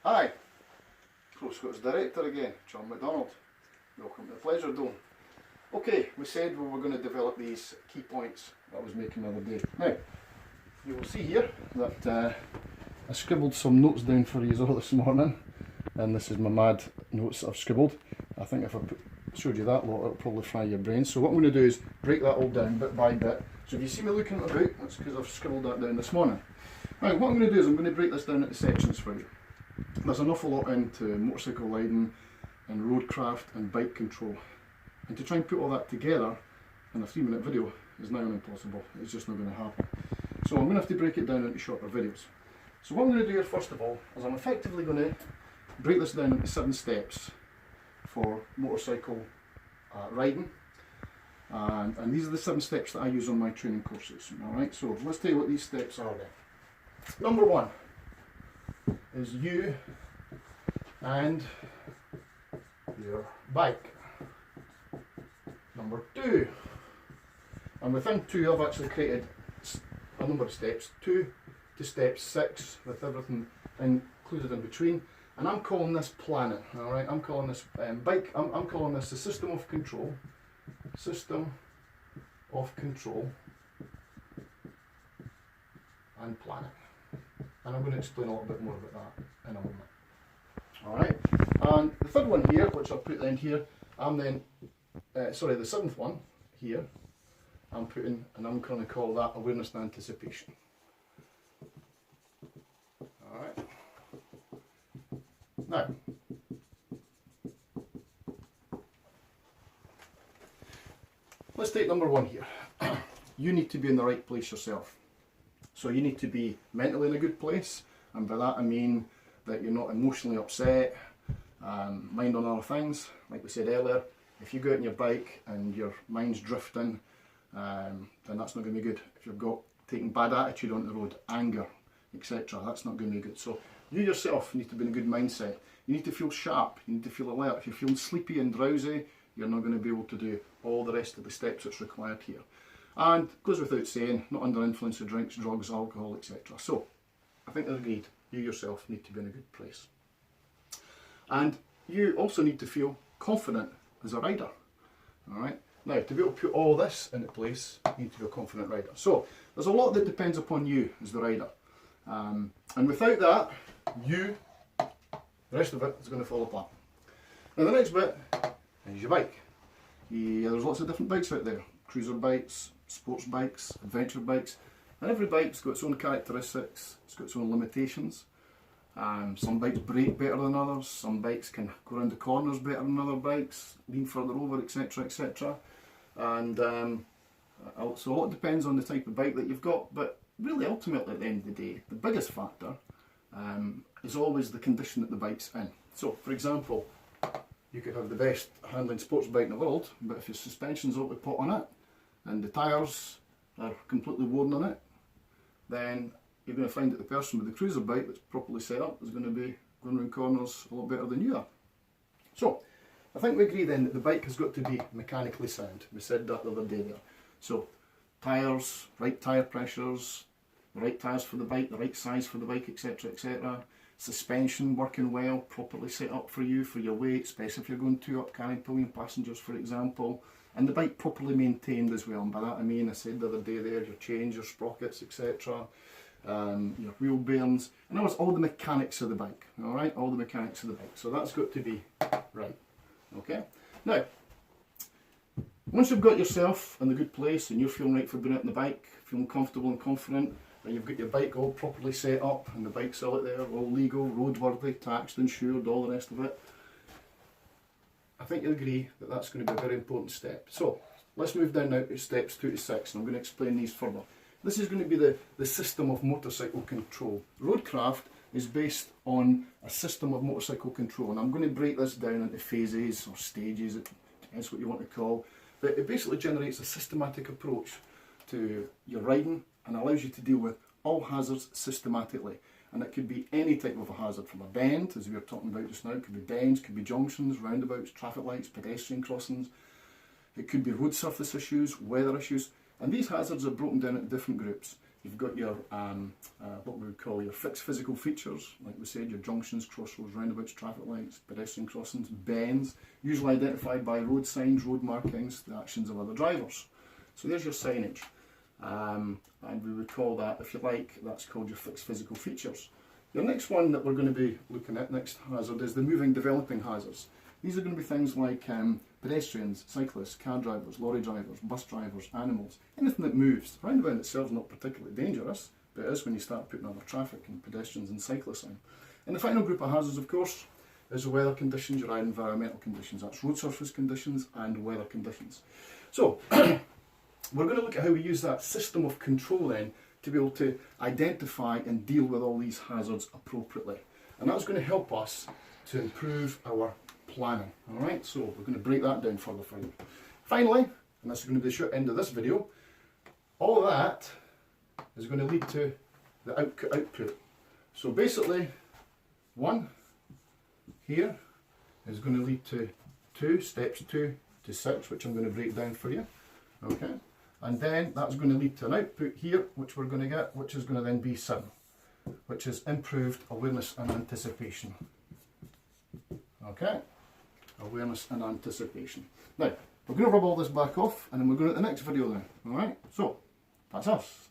Hi, ProScot's director again, John Macdonald. Welcome to the Pleasure Dome. Okay, we said we were going to develop these key points that I was making the other day. Now, you will see here that I scribbled some notes down for you all this morning, and this is my mad notes that I've scribbled. I think if I showed you that lot, it'll probably fry your brain. So what I'm going to do is break that all down bit by bit. So if you see me looking at the book, that's because I've scribbled that down this morning. Right, what I'm going to do is I'm going to break this down into sections for you. There's an awful lot into motorcycle riding and roadcraft and bike control, and to try and put all that together in a 3-minute video is now impossible. It's just not going to happen. So I'm going to have to break it down into shorter videos. So what I'm going to do here first of all is I'm effectively going to break this down into 7 steps for motorcycle riding, and these are the 7 steps that I use on my training courses. Alright, so let's tell you what these steps are then. Number 1 is you and your bike. Number 2, and within 2 I've actually created a number of steps, 2 to step 6 with everything included in between, and I'm calling this planning. Alright, I'm calling this I'm calling this the system of control and planning. And I'm going to explain a little bit more about that in a moment. Alright, and the third one here, which I've put in here, I'm then, the 7th one here, I'm putting, and I'm going to call that awareness and anticipation. Alright, now, let's take number 1 here. You need to be in the right place yourself. So you need to be mentally in a good place, and by that I mean that you're not emotionally upset, mind on other things. Like we said earlier, if you go out on your bike and your mind's drifting, then that's not going to be good. If you've got taking bad attitude on the road, anger, etc., that's not going to be good. So you yourself need to be in a good mindset. You need to feel sharp, you need to feel alert. If you're feeling sleepy and drowsy, you're not going to be able to do all the rest of the steps that's required here. And it goes without saying, not under influence of drinks, drugs, alcohol, etc. So, I think they're agreed. You yourself need to be in a good place. And you also need to feel confident as a rider. Alright? Now, to be able to put all this into place, you need to be a confident rider. So, there's a lot that depends upon you as the rider. And without that, the rest of it is going to fall apart. Now, the next bit is your bike. There's lots of different bikes out there. Cruiser bikes, sports bikes, adventure bikes, and every bike's got its own characteristics, it's got its own limitations. Some bikes brake better than others, some bikes can go around the corners better than other bikes, lean further over, etc, etc. And so a lot depends on the type of bike that you've got, but really ultimately at the end of the day, the biggest factor is always the condition that the bike's in. So for example, you could have the best handling sports bike in the world, but if your suspension's out the pot on it, and the tyres are completely worn on it, then you're going to find that the person with the cruiser bike that's properly set up is going to be going around corners a lot better than you are. So, I think we agree then that the bike has got to be mechanically sound. We said that the other day there. So, tyres, right tyre pressures, the right tyres for the bike, the right size for the bike, etc, etc. Suspension working well, properly set up for you, for your weight, especially if you're going 2-up carrying pulling passengers, for example. And the bike properly maintained as well, and by that I mean, I said the other day there, your chains, your sprockets, etc, your wheel bearings, in other words, all the mechanics of the bike, alright, all the mechanics of the bike, so that's got to be right, okay. Now, once you've got yourself in the good place, and you're feeling right for being out on the bike, feeling comfortable and confident, and you've got your bike all properly set up, and the bike's all out there, all legal, roadworthy, taxed, insured, all the rest of it, I think you'll agree that that's going to be a very important step. So, let's move down now to steps 2 to 6, and I'm going to explain these further. This is going to be the system of motorcycle control. Roadcraft is based on a system of motorcycle control, and I'm going to break this down into phases or stages, it depends what you want to call, but it basically generates a systematic approach to your riding and allows you to deal with all hazards systematically. And it could be any type of a hazard, from a bend, as we were talking about just now. It could be bends, could be junctions, roundabouts, traffic lights, pedestrian crossings. It could be road surface issues, weather issues. And these hazards are broken down into different groups. You've got your, what we would call your fixed physical features, like we said, your junctions, crossroads, roundabouts, traffic lights, pedestrian crossings, bends, usually identified by road signs, road markings, the actions of other drivers. So there's your signage. And we would call that, if you like, that's called your fixed physical features. Your next one that we're going to be looking at, next hazard, is the moving developing hazards. These are going to be things like pedestrians, cyclists, car drivers, lorry drivers, bus drivers, animals, anything that moves. The roundabout itself is not particularly dangerous, but it is when you start putting other traffic and pedestrians and cyclists in. And the final group of hazards, of course, is the weather conditions, your environmental conditions. That's road surface conditions and weather conditions. So, we're going to look at how we use that system of control then to be able to identify and deal with all these hazards appropriately. And that's going to help us to improve our planning. Alright, so we're going to break that down further for you. Finally, and this is going to be the short end of this video, all of that is going to lead to the output. So basically, 1 here is going to lead to 2, steps 2 to 6, which I'm going to break down for you. Okay, and then that's going to lead to an output here, which we're going to get, which is going to then be 7, which is improved awareness and anticipation. Okay, awareness and anticipation. Now, we're going to rub all this back off, and then we're going to the next video then. Alright, so that's us.